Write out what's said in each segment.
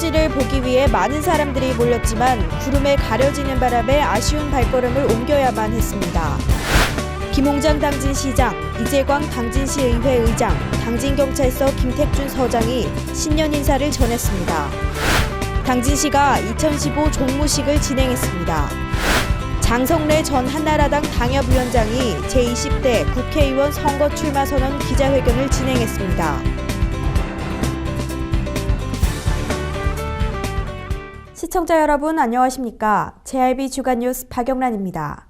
해돋이를 보기 위해 많은 사람들이 몰렸지만 구름에 가려지는 바람에 아쉬운 발걸음을 옮겨야만 했습니다. 김홍장 당진시장, 이재광 당진시의회 의장, 당진경찰서 김택준 서장이 신년 인사를 전했습니다. 당진시가 2015 종무식을 진행했습니다. 장성래 전 한나라당 당협위원장이 제20대 국회의원 선거 출마 선언 기자회견을 진행했습니다. 시청자 여러분 안녕하십니까? JRB 주간 뉴스 박영란입니다.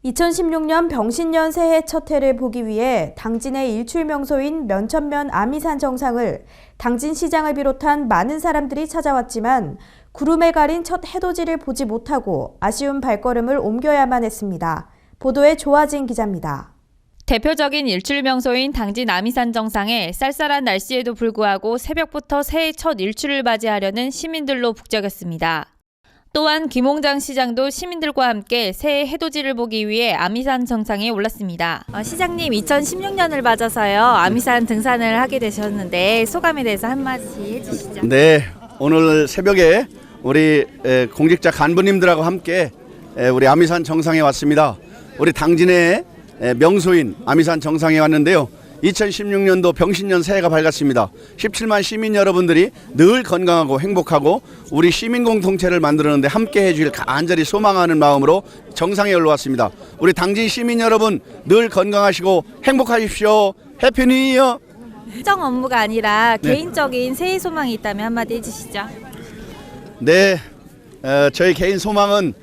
2016년 병신년 새해 첫 해를 보기 위해 당진의 일출 명소인 면천면 아미산 정상을 당진시장을 비롯한 많은 사람들이 찾아왔지만 구름에 가린 첫 해돋이를 보지 못하고 아쉬운 발걸음을 옮겨야만 했습니다. 보도에 조아진 기자입니다. 대표적인 일출 명소인 당진 아미산 정상에 쌀쌀한 날씨에도 불구하고 새벽부터 새해 첫 일출을 맞이하려는 시민들로 북적였습니다. 또한 김홍장 시장도 시민들과 함께 새해 해돋이를 보기 위해 아미산 정상에 올랐습니다. 시장님, 2016년을 맞아서요 아미산 등산을 하게 되셨는데 소감에 대해서 한마디 해주시죠. 네, 오늘 새벽에 우리 공직자 간부님들하고 함께 우리 아미산 정상에 왔습니다. 우리 당진의 명소인 아미산 정상에 왔는데요. 2016년도 병신년 새해가 밝았습니다. 17만 시민 여러분들이 늘 건강하고 행복하고 우리 시민 공동체를 만들었는데 함께 해주길 간절히 소망하는 마음으로 정상에 올라왔습니다. 우리 당진 시민 여러분 늘 건강하시고 행복하십시오. 해피 뉴 이어. 특정 업무가 아니라 개인적인 새해 소망이 있다면 한마디 해주시죠. 네, 저희 개인 소망은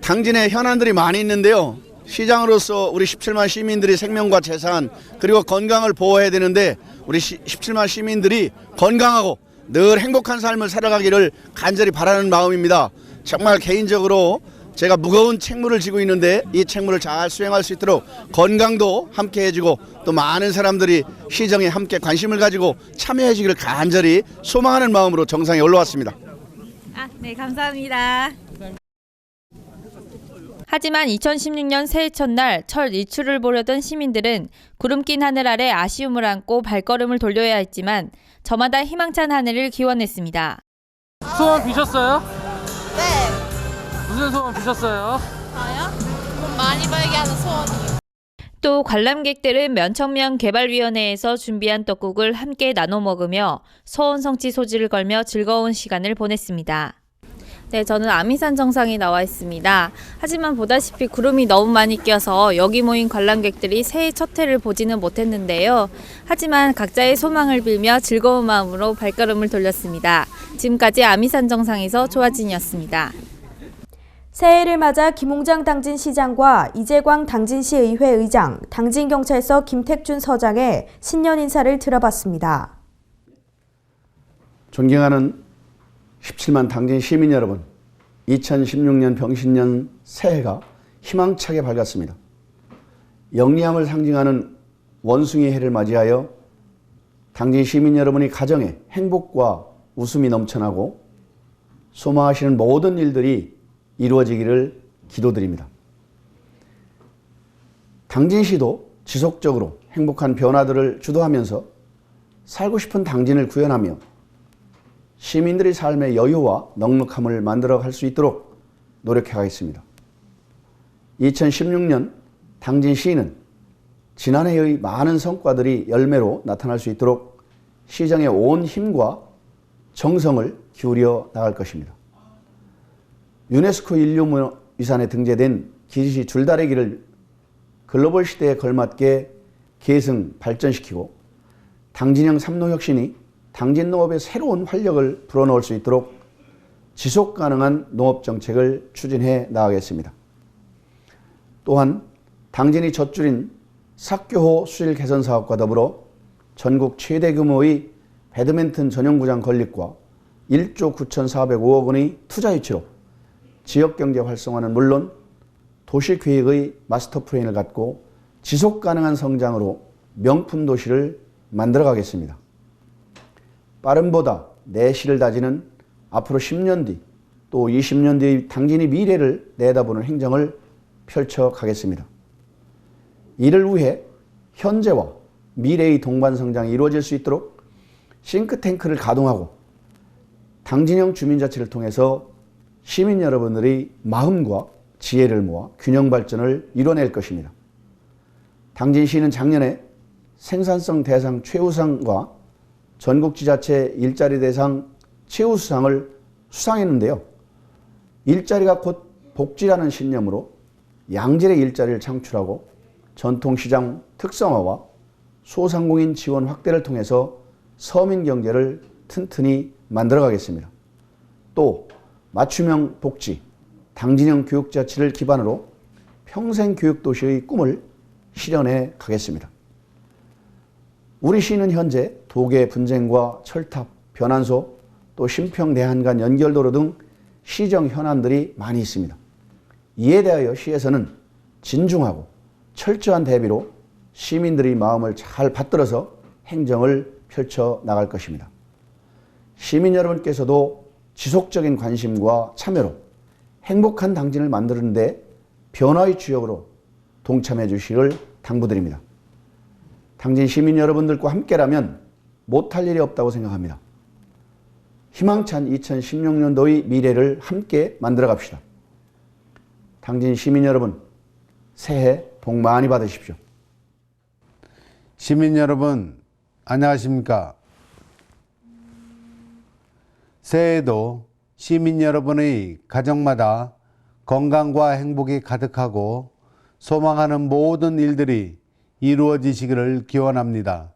당진에 현안들이 많이 있는데요. 시장으로서 우리 17만 시민들이 생명과 재산 그리고 건강을 보호해야 되는데 우리 17만 시민들이 건강하고 늘 행복한 삶을 살아가기를 간절히 바라는 마음입니다. 정말 개인적으로 제가 무거운 책무를 지고 있는데 이 책무를 잘 수행할 수 있도록 건강도 함께 해주고 또 많은 사람들이 시정에 함께 관심을 가지고 참여해 주기를 간절히 소망하는 마음으로 정상에 올라왔습니다. 네, 감사합니다. 하지만 2016년 새해 첫날 첫 일출을 보려던 시민들은 구름 낀 하늘 아래 아쉬움을 안고 발걸음을 돌려야 했지만 저마다 희망찬 하늘을 기원했습니다. 소원 비셨어요? 네. 무슨 소원 비셨어요? 저요? 돈 많이 벌게 하는 소원이요. 또 관람객들은 면천면 개발위원회에서 준비한 떡국을 함께 나눠 먹으며 소원 성취 소지를 걸며 즐거운 시간을 보냈습니다. 네, 저는 아미산 정상에 나와 있습니다. 하지만 보다시피 구름이 너무 많이 껴서 여기 모인 관람객들이 새해 첫 해를 보지는 못했는데요. 하지만 각자의 소망을 빌며 즐거운 마음으로 발걸음을 돌렸습니다. 지금까지 아미산 정상에서 조아진이었습니다. 새해를 맞아 김홍장 당진시장과 이재광 당진시의회 의장, 당진경찰서 김택준 서장의 신년 인사를 들어봤습니다. 존경하는 17만 당진 시민 여러분, 2016년 병신년 새해가 희망차게 밝았습니다. 영리함을 상징하는 원숭이 해를 맞이하여 당진 시민 여러분이 가정에 행복과 웃음이 넘쳐나고 소망하시는 모든 일들이 이루어지기를 기도드립니다. 당진시도 지속적으로 행복한 변화들을 주도하면서 살고 싶은 당진을 구현하며 시민들의 삶의 여유와 넉넉함을 만들어갈 수 있도록 노력해가겠습니다. 2016년 당진시는 지난해의 많은 성과들이 열매로 나타날 수 있도록 시장의 온 힘과 정성을 기울여 나갈 것입니다. 유네스코 인류문화유산에 등재된 기시 줄다리기를 글로벌 시대에 걸맞게 계승 발전시키고 당진형 삼농혁신이 당진 농업에 새로운 활력을 불어넣을 수 있도록 지속 가능한 농업 정책을 추진해 나가겠습니다. 또한 당진이 젖줄인 삭교호 수질 개선 사업과 더불어 전국 최대 규모의 배드민턴 전용구장 건립과 1조 9,405억 원의 투자 유치로 지역경제 활성화는 물론 도시계획의 마스터 플랜을 갖고 지속 가능한 성장으로 명품 도시를 만들어 가겠습니다. 빠름보다 내실을 다지는 앞으로 10년 뒤 또 20년 뒤의 당진의 미래를 내다보는 행정을 펼쳐가겠습니다. 이를 위해 현재와 미래의 동반 성장이 이루어질 수 있도록 싱크탱크를 가동하고 당진형 주민자치를 통해서 시민 여러분들이 마음과 지혜를 모아 균형 발전을 이뤄낼 것입니다. 당진시는 작년에 생산성 대상 최우상과 전국지자체 일자리 대상 최우수상을 수상했는데요. 일자리가 곧 복지라는 신념으로 양질의 일자리를 창출하고 전통시장 특성화와 소상공인 지원 확대를 통해서 서민 경제를 튼튼히 만들어가겠습니다. 또 맞춤형 복지, 당진형 교육자치를 기반으로 평생교육도시의 꿈을 실현해 가겠습니다. 우리 시는 현재 도계 분쟁과 철탑, 변환소, 또 심평대한 간 연결도로 등 시정 현안들이 많이 있습니다. 이에 대하여 시에서는 진중하고 철저한 대비로 시민들의 마음을 잘 받들어서 행정을 펼쳐 나갈 것입니다. 시민 여러분께서도 지속적인 관심과 참여로 행복한 당진을 만드는 데 변화의 주역으로 동참해 주시기를 당부드립니다. 당진 시민 여러분들과 함께라면 못할 일이 없다고 생각합니다. 희망찬 2016년도의 미래를 함께 만들어 갑시다. 당진 시민 여러분, 새해 복 많이 받으십시오. 시민 여러분, 안녕하십니까? 새해에도 시민 여러분의 가정마다 건강과 행복이 가득하고 소망하는 모든 일들이 이루어지시기를 기원합니다.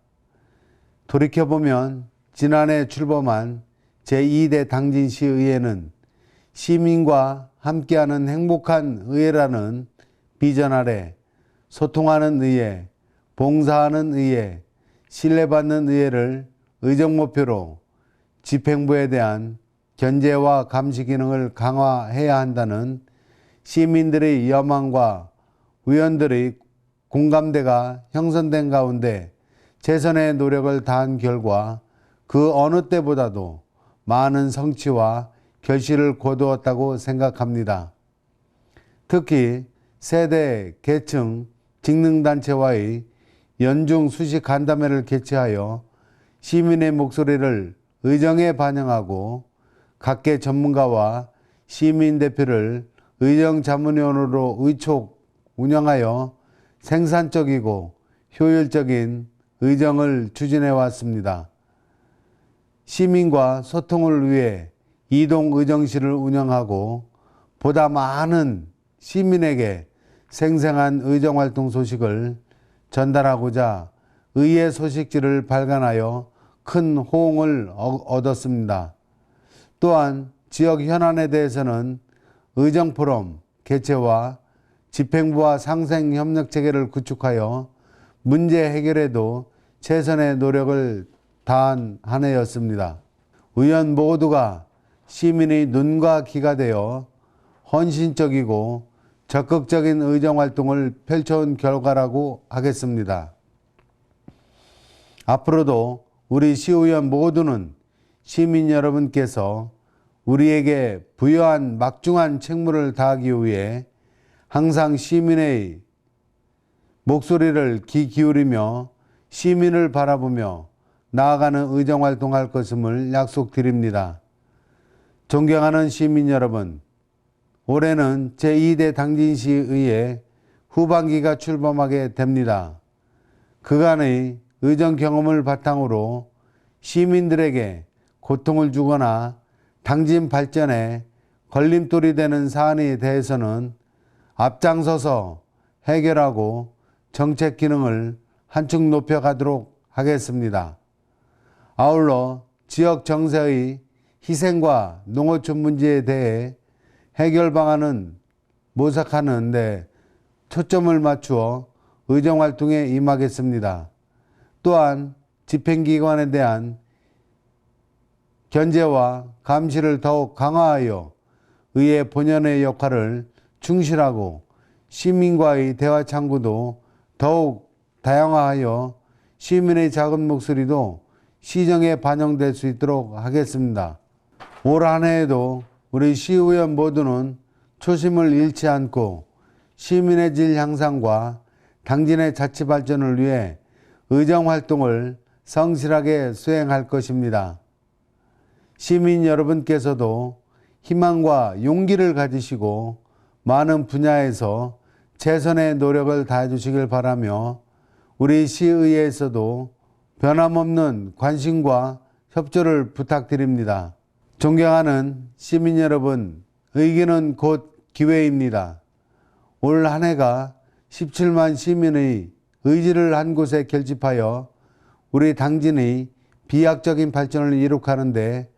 돌이켜보면 지난해 출범한 제2대 당진시의회는 시민과 함께하는 행복한 의회라는 비전 아래 소통하는 의회, 봉사하는 의회, 신뢰받는 의회를 의정목표로 집행부에 대한 견제와 감시 기능을 강화해야 한다는 시민들의 여망과 의원들의 공감대가 형성된 가운데 최선의 노력을 다한 결과 그 어느 때보다도 많은 성취와 결실을 거두었다고 생각합니다. 특히 세대, 계층, 직능단체와의 연중 수시 간담회를 개최하여 시민의 목소리를 의정에 반영하고 각계 전문가와 시민대표를 의정자문위원으로 의촉 운영하여 생산적이고 효율적인 의정을 추진해 왔습니다. 시민과 소통을 위해 이동의정실을 운영하고 보다 많은 시민에게 생생한 의정활동 소식을 전달하고자 의회 소식지를 발간하여 큰 호응을 얻었습니다. 또한 지역 현안에 대해서는 의정포럼 개최와 집행부와 상생협력체계를 구축하여 문제 해결에도 최선의 노력을 다한 한 해였습니다. 의원 모두가 시민의 눈과 귀가 되어 헌신적이고 적극적인 의정활동을 펼쳐온 결과라고 하겠습니다. 앞으로도 우리 시의원 모두는 시민 여러분께서 우리에게 부여한 막중한 책무를 다하기 위해 항상 시민의 목소리를 귀 기울이며 시민을 바라보며 나아가는 의정활동할 것임을 약속드립니다. 존경하는 시민 여러분, 올해는 제2대 당진시의회 후반기가 출범하게 됩니다. 그간의 의정 경험을 바탕으로 시민들에게 고통을 주거나 당진 발전에 걸림돌이 되는 사안에 대해서는 앞장서서 해결하고 정책 기능을 한층 높여가도록 하겠습니다. 아울러 지역 정세의 희생과 농어촌 문제에 대해 해결 방안은 모색하는 데 초점을 맞추어 의정활동에 임하겠습니다. 또한 집행기관에 대한 견제와 감시를 더욱 강화하여 의회 본연의 역할을 충실하고 시민과의 대화 창구도 더욱 다양화하여 시민의 작은 목소리도 시정에 반영될 수 있도록 하겠습니다. 올 한 해에도 우리 시의원 모두는 초심을 잃지 않고 시민의 질 향상과 당진의 자치 발전을 위해 의정활동을 성실하게 수행할 것입니다. 시민 여러분께서도 희망과 용기를 가지시고 많은 분야에서 최선의 노력을 다해 주시길 바라며 우리 시의회에서도 변함없는 관심과 협조를 부탁드립니다. 존경하는 시민 여러분, 의기는 곧 기회입니다. 올 한 해가 17만 시민의 의지를 한 곳에 결집하여 우리 당진의 비약적인 발전을 이룩하는데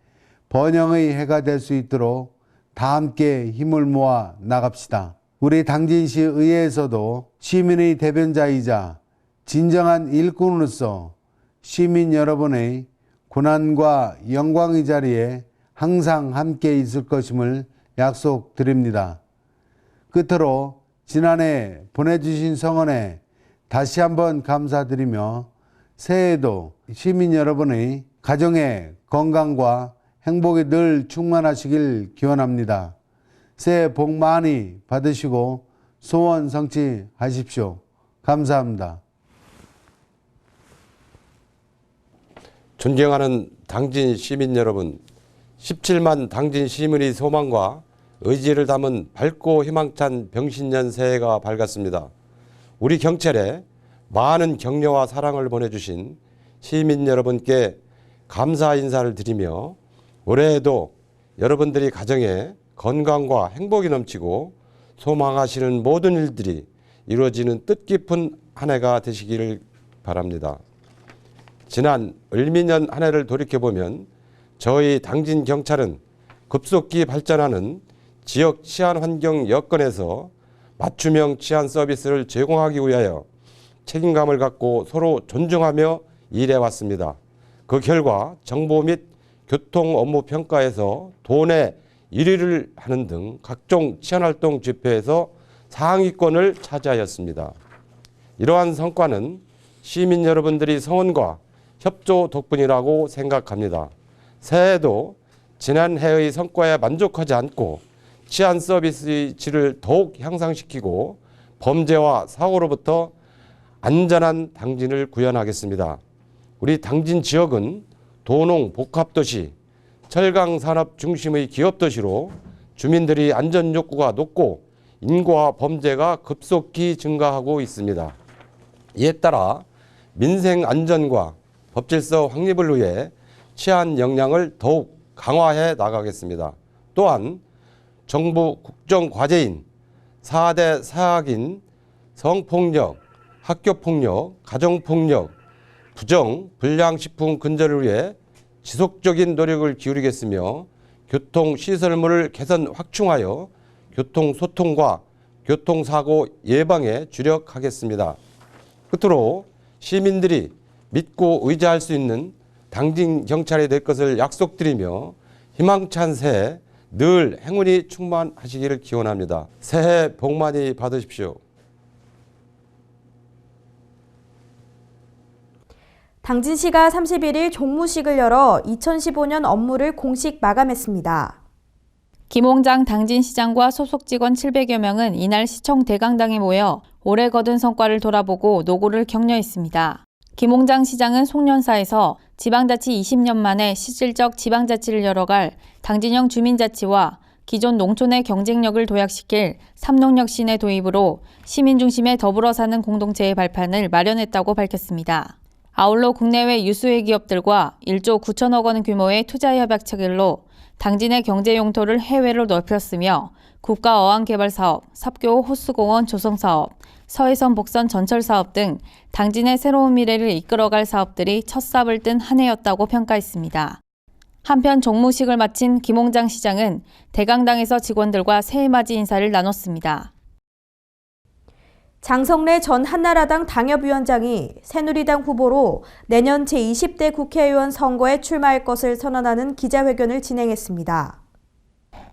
번영의 해가 될 수 있도록 다 함께 힘을 모아 나갑시다. 우리 당진시 의회에서도 시민의 대변자이자 진정한 일꾼으로서 시민 여러분의 고난과 영광의 자리에 항상 함께 있을 것임을 약속드립니다. 끝으로 지난해 보내주신 성원에 다시 한번 감사드리며 새해에도 시민 여러분의 가정의 건강과 행복이 늘 충만하시길 기원합니다. 새해 복 많이 받으시고 소원 성취하십시오. 감사합니다. 존경하는 당진 시민 여러분, 17만 당진 시민의 소망과 의지를 담은 밝고 희망찬 병신년 새해가 밝았습니다. 우리 경찰에 많은 격려와 사랑을 보내주신 시민 여러분께 감사 인사를 드리며 올해에도 여러분들이 가정에 건강과 행복이 넘치고 소망하시는 모든 일들이 이루어지는 뜻깊은 한 해가 되시기를 바랍니다. 지난 을미년 한 해를 돌이켜보면 저희 당진 경찰은 급속히 발전하는 지역 치안 환경 여건에서 맞춤형 치안 서비스를 제공하기 위하여 책임감을 갖고 서로 존중하며 일해왔습니다. 그 결과 정보 및 교통 업무 평가에서 도내 1위를 하는 등 각종 치안활동 지표에서 상위권을 차지하였습니다. 이러한 성과는 시민 여러분들이 성원과 협조 덕분이라고 생각합니다. 새해에도 지난해의 성과에 만족하지 않고 치안 서비스의 질을 더욱 향상시키고 범죄와 사고로부터 안전한 당진을 구현하겠습니다. 우리 당진 지역은 도농 복합도시, 철강산업 중심의 기업도시로 주민들이 안전 욕구가 높고 인구와 범죄가 급속히 증가하고 있습니다. 이에 따라 민생 안전과 법질서 확립을 위해 치안 역량을 더욱 강화해 나가겠습니다. 또한 정부 국정과제인 4대 사학인 성폭력, 학교폭력, 가정폭력, 부정, 불량식품 근절을 위해 지속적인 노력을 기울이겠으며 교통시설물을 개선 확충하여 교통소통과 교통사고 예방에 주력하겠습니다. 끝으로 시민들이 믿고 의지할 수 있는 당진 경찰이 될 것을 약속드리며 희망찬 새해 늘 행운이 충만하시기를 기원합니다. 새해 복 많이 받으십시오. 당진시가 31일 종무식을 열어 2015년 업무를 공식 마감했습니다. 김홍장 당진시장과 소속 직원 700여 명은 이날 시청 대강당에 모여 올해 거둔 성과를 돌아보고 노고를 격려했습니다. 김홍장 시장은 송년사에서 지방자치 20년 만에 실질적 지방자치를 열어갈 당진형 주민자치와 기존 농촌의 경쟁력을 도약시킬 삼농역 시내 도입으로 시민 중심의 더불어 사는 공동체의 발판을 마련했다고 밝혔습니다. 아울러 국내외 유수의 기업들과 1조 9천억 원 규모의 투자 협약 체결로 당진의 경제 용토를 해외로 넓혔으며 국가 어항개발 사업, 삽교 호수공원 조성 사업, 서해선 복선 전철 사업 등 당진의 새로운 미래를 이끌어갈 사업들이 첫 삽을 뜬 한 해였다고 평가했습니다. 한편 종무식을 마친 김홍장 시장은 대강당에서 직원들과 새해맞이 인사를 나눴습니다. 장성래 전 한나라당 당협위원장이 새누리당 후보로 내년 제20대 국회의원 선거에 출마할 것을 선언하는 기자회견을 진행했습니다.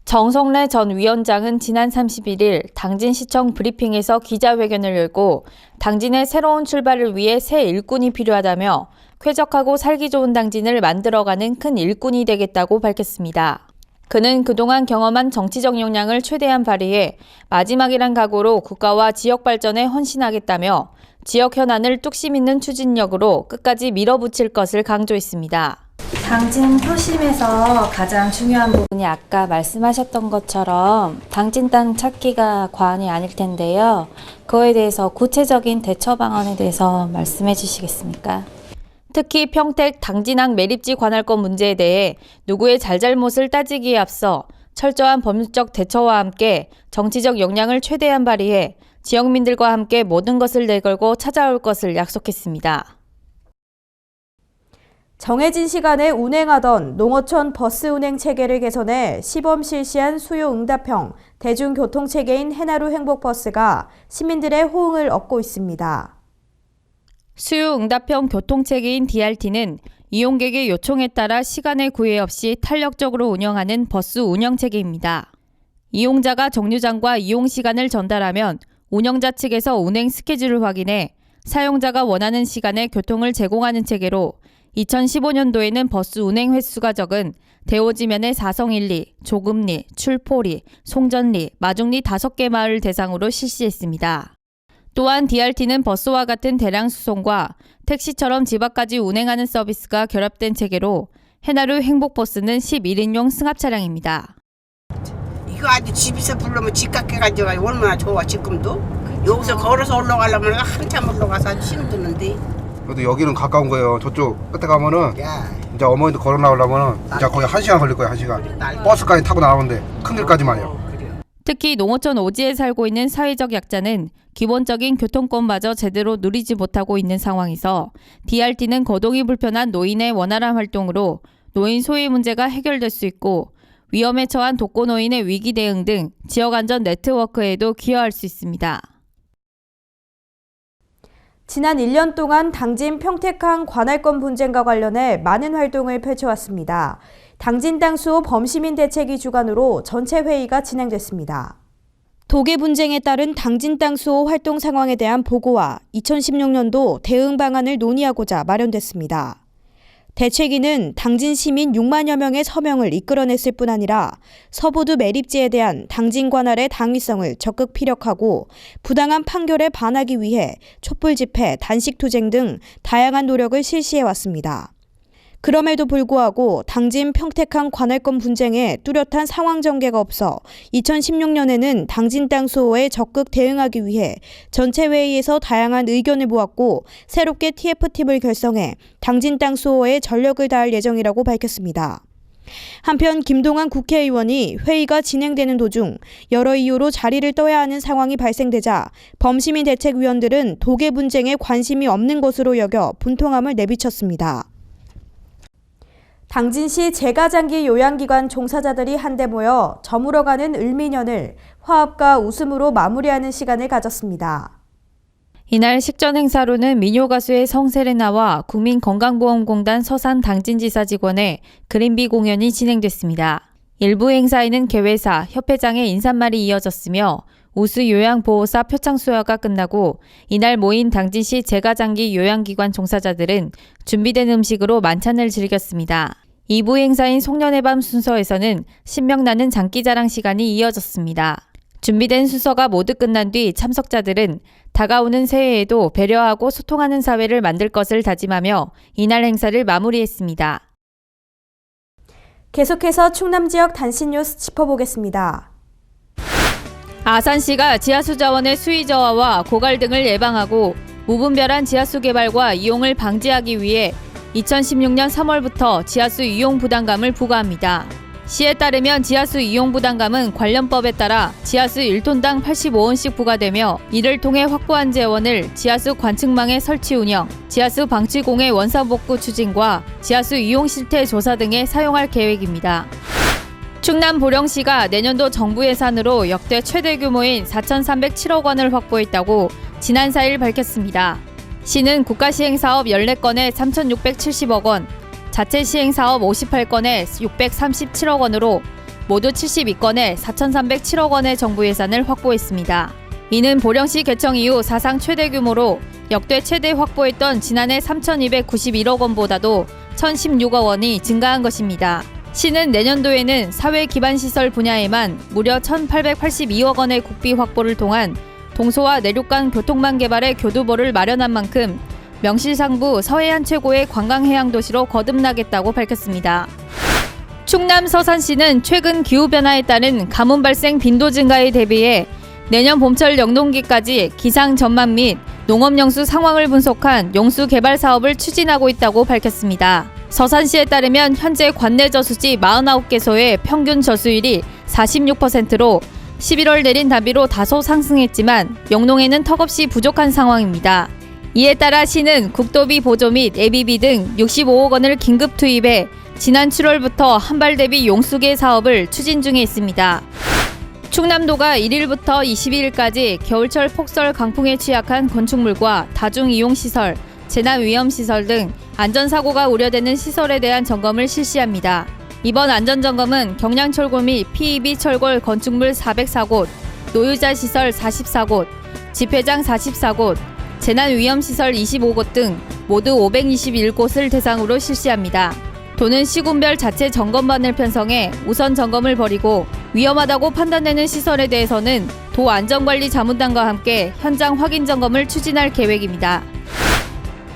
정성래 전 위원장은 지난 31일 당진시청 브리핑에서 기자회견을 열고 당진의 새로운 출발을 위해 새 일꾼이 필요하다며 쾌적하고 살기 좋은 당진을 만들어가는 큰 일꾼이 되겠다고 밝혔습니다. 그는 그동안 경험한 정치적 역량을 최대한 발휘해 마지막이란 각오로 국가와 지역 발전에 헌신하겠다며 지역 현안을 뚝심 있는 추진력으로 끝까지 밀어붙일 것을 강조했습니다. 당진 표심에서 가장 중요한 부분이 아까 말씀하셨던 것처럼 당진 땅 찾기가 과언이 아닐 텐데요. 그거에 대해서 구체적인 대처 방안에 대해서 말씀해 주시겠습니까? 특히 평택 당진항 매립지 관할권 문제에 대해 누구의 잘잘못을 따지기에 앞서 철저한 법률적 대처와 함께 정치적 역량을 최대한 발휘해 지역민들과 함께 모든 것을 내걸고 찾아올 것을 약속했습니다. 정해진 시간에 운행하던 농어촌 버스 운행 체계를 개선해 시범 실시한 수요응답형 대중교통체계인 해나루 행복버스가 시민들의 호응을 얻고 있습니다. 수요응답형 교통체계인 DRT는 이용객의 요청에 따라 시간의 구애 없이 탄력적으로 운영하는 버스 운영체계입니다. 이용자가 정류장과 이용시간을 전달하면 운영자 측에서 운행 스케줄을 확인해 사용자가 원하는 시간에 교통을 제공하는 체계로 2015년도에는 버스 운행 횟수가 적은 대오지면의 사성일리, 조금리, 출포리, 송전리, 마중리 5개 마을 대상으로 실시했습니다. 또한 DRT는 버스와 같은 대량 수송과 택시처럼 집 앞까지 운행하는 서비스가 결합된 체계로 해나루 행복버스는 11인용 승합 차량입니다. 이거 아주 집에서 부르면 집 갖게 가지고 얼마나 좋아 지금도. 여기서 걸어서 올라가려면 한참 올라가서 아주 힘드는데. 그래도 여기는 가까운 거예요. 저쪽 끝에 가면은 야, 이제 어머니도 걸어 나오려면은 진짜 거의 1시간 걸릴 거예요. 1시간. 버스까지 타고 나오는데 큰 길까지만요. 특히 농어촌 오지에 살고 있는 사회적 약자는 기본적인 교통권마저 제대로 누리지 못하고 있는 상황에서 DRT는 거동이 불편한 노인의 원활한 활동으로 노인 소외 문제가 해결될 수 있고 위험에 처한 독거노인의 위기 대응 등 지역안전 네트워크에도 기여할 수 있습니다. 지난 1년 동안 당진 평택항 관할권 분쟁과 관련해 많은 활동을 펼쳐왔습니다. 당진 땅 수호 범시민 대책위 주관으로 전체 회의가 진행됐습니다. 도계 분쟁에 따른 당진 땅 수호 활동 상황에 대한 보고와 2016년도 대응 방안을 논의하고자 마련됐습니다. 대책위는 당진 시민 6만여 명의 서명을 이끌어냈을 뿐 아니라 서부두 매립지에 대한 당진 관할의 당위성을 적극 피력하고 부당한 판결에 반하기 위해 촛불 집회, 단식 투쟁 등 다양한 노력을 실시해왔습니다. 그럼에도 불구하고 당진 평택항 관할권 분쟁에 뚜렷한 상황 전개가 없어 2016년에는 당진 땅 수호에 적극 대응하기 위해 전체 회의에서 다양한 의견을 모았고 새롭게 TF팀을 결성해 당진 땅 수호에 전력을 다할 예정이라고 밝혔습니다. 한편 김동완 국회의원이 회의가 진행되는 도중 여러 이유로 자리를 떠야 하는 상황이 발생되자 범시민 대책위원들은 도계 분쟁에 관심이 없는 것으로 여겨 분통함을 내비쳤습니다. 당진시 제가장기 요양기관 종사자들이 한데 모여 저물어가는 을미년을 화합과 웃음으로 마무리하는 시간을 가졌습니다. 이날 식전 행사로는 민요 가수의 성세레나와 국민건강보험공단 서산 당진지사 직원의 그린비 공연이 진행됐습니다. 일부 행사에는 개회사, 협회장의 인사말이 이어졌으며 우수 요양보호사 표창 수여가 끝나고 이날 모인 당진시 제가장기 요양기관 종사자들은 준비된 음식으로 만찬을 즐겼습니다. 2부 행사인 송년회 밤 순서에서는 신명나는 장기자랑 시간이 이어졌습니다. 준비된 순서가 모두 끝난 뒤 참석자들은 다가오는 새해에도 배려하고 소통하는 사회를 만들 것을 다짐하며 이날 행사를 마무리했습니다. 계속해서 충남 지역 단신 뉴스 짚어보겠습니다. 아산시가 지하수 자원의 수위 저하와 고갈 등을 예방하고 무분별한 지하수 개발과 이용을 방지하기 위해 2016년 3월부터 지하수 이용 부담감을 부과합니다. 시에 따르면 지하수 이용 부담감은 관련법에 따라 지하수 1톤당 85원씩 부과되며 이를 통해 확보한 재원을 지하수 관측망의 설치 운영, 지하수 방치공의 원상복구 추진과 지하수 이용 실태 조사 등에 사용할 계획입니다. 충남 보령시가 내년도 정부 예산으로 역대 최대 규모인 4,307억 원을 확보했다고 지난 4일 밝혔습니다. 시는 국가시행사업 14건에 3,670억 원, 자체 시행사업 58건에 637억 원으로 모두 72건에 4,307억 원의 정부 예산을 확보했습니다. 이는 보령시 개청 이후 사상 최대 규모로 역대 최대 확보했던 지난해 3,291억 원보다도 1,016억 원이 증가한 것입니다. 시는 내년도에는 사회기반시설 분야에만 무려 1,882억 원의 국비 확보를 통한 동서와 내륙 간 교통망 개발의 교두보를 마련한 만큼 명실상부 서해안 최고의 관광해양도시로 거듭나겠다고 밝혔습니다. 충남 서산시는 최근 기후변화에 따른 가뭄 발생 빈도 증가에 대비해 내년 봄철 영동기까지 기상 전망 및 농업용수 상황을 분석한 용수 개발 사업을 추진하고 있다고 밝혔습니다. 서산시에 따르면 현재 관내 저수지 49개소의 평균 저수율이 46%로 11월 내린 단비로 다소 상승했지만 용농에는 턱없이 부족한 상황입니다. 이에 따라 시는 국도비 보조 및 예비비 등 65억 원을 긴급 투입해 지난 7월부터 한발 대비 용수개 사업을 추진 중에 있습니다. 충남도가 1일부터 22일까지 겨울철 폭설 강풍에 취약한 건축물과 다중이용시설, 재난위험시설 등 안전사고가 우려되는 시설에 대한 점검을 실시합니다. 이번 안전점검은 경량철골 및 PEB 철골 건축물 404곳, 노유자 시설 44곳, 집회장 44곳, 재난위험시설 25곳 등 모두 521곳을 대상으로 실시합니다. 도는 시군별 자체 점검반을 편성해 우선 점검을 벌이고 위험하다고 판단되는 시설에 대해서는 도 안전관리자문단과 함께 현장 확인 점검을 추진할 계획입니다.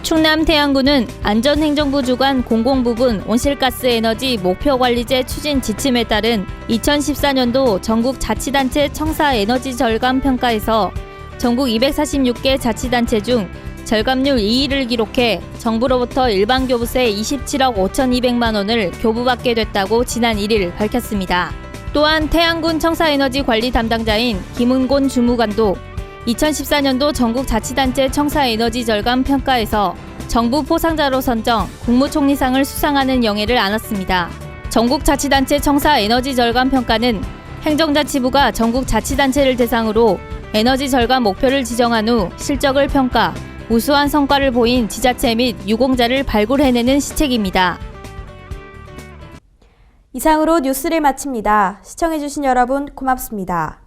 충남 태안군은 안전행정부 주관 공공부분 온실가스 에너지 목표관리제 추진 지침에 따른 2014년도 전국 자치단체 청사 에너지 절감 평가에서 전국 246개 자치단체 중 절감률 2위를 기록해 정부로부터 일반 교부세 27억 5,200만 원을 교부받게 됐다고 지난 1일 밝혔습니다. 또한 태안군 청사에너지 관리 담당자인 김은곤 주무관도 2014년도 전국 자치단체 청사에너지 절감 평가에서 정부 포상자로 선정 국무총리상을 수상하는 영예를 안았습니다. 전국 자치단체 청사에너지 절감 평가는 행정자치부가 전국 자치단체를 대상으로 에너지 절감 목표를 지정한 후 실적을 평가, 우수한 성과를 보인 지자체 및 유공자를 발굴해내는 시책입니다. 이상으로 뉴스를 마칩니다. 시청해주신 여러분 고맙습니다.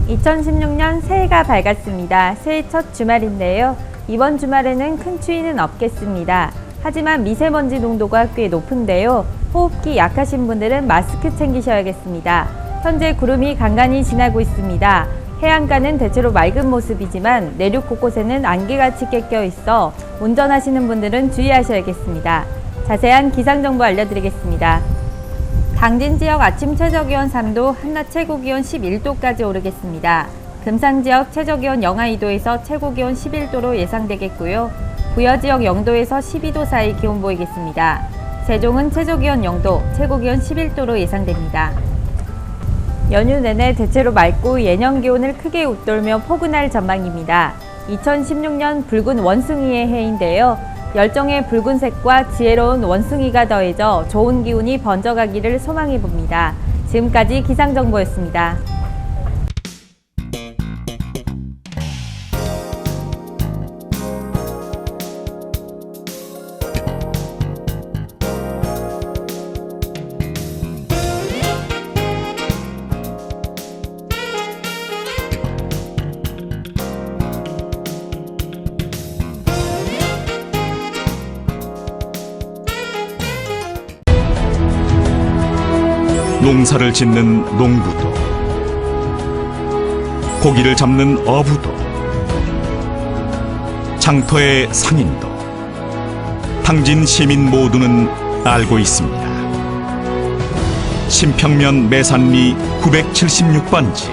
(2016년) 새해가 밝았습니다. 새해 첫 주말인데요. 이번 주말에는 큰 추위는 없겠습니다. 하지만 미세먼지 농도가 꽤 높은데요. 호흡기 약하신 분들은 마스크 챙기셔야겠습니다. 현재 구름이 간간히 지나고 있습니다. 해안가는 대체로 맑은 모습이지만 내륙 곳곳에는 안개가 짙게 껴 있어 운전하시는 분들은 주의하셔야겠습니다. 자세한 기상정보 알려드리겠습니다. 당진 지역 아침 최저기온 3도, 한낮 최고기온 11도까지 오르겠습니다. 금산 지역 최저기온 영하 2도에서 최고기온 11도로 예상되겠고요. 부여 지역 0도에서 12도 사이 기온 보이겠습니다. 세종은 최저기온 0도, 최고기온 11도로 예상됩니다. 연휴 내내 대체로 맑고 예년 기온을 크게 웃돌며 포근할 전망입니다. 2016년 붉은 원숭이의 해인데요. 열정의 붉은색과 지혜로운 원숭이가 더해져 좋은 기운이 번져가기를 소망해봅니다. 지금까지 기상정보였습니다. 농사를 짓는 농부도, 고기를 잡는 어부도, 장터의 상인도, 당진 시민 모두는 알고 있습니다. 신평면 매산리 976번지,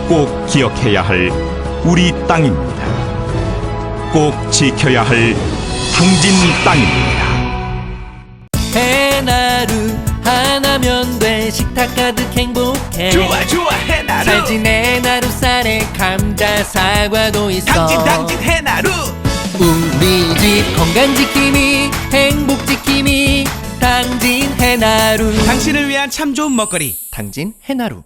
꼭 기억해야 할 우리 땅입니다. 꼭 지켜야 할 당진 땅입니다. 해나루 하나면 돼. 식탁 가득 행복해. 좋아 좋아 해나루. 살진 해나루 쌀에 감자 사과도 있어. 당진 해나루. 우리 집 건강 지킴이 행복 지킴이 당진 해나루. 당신을 위한 참 좋은 먹거리 당진 해나루.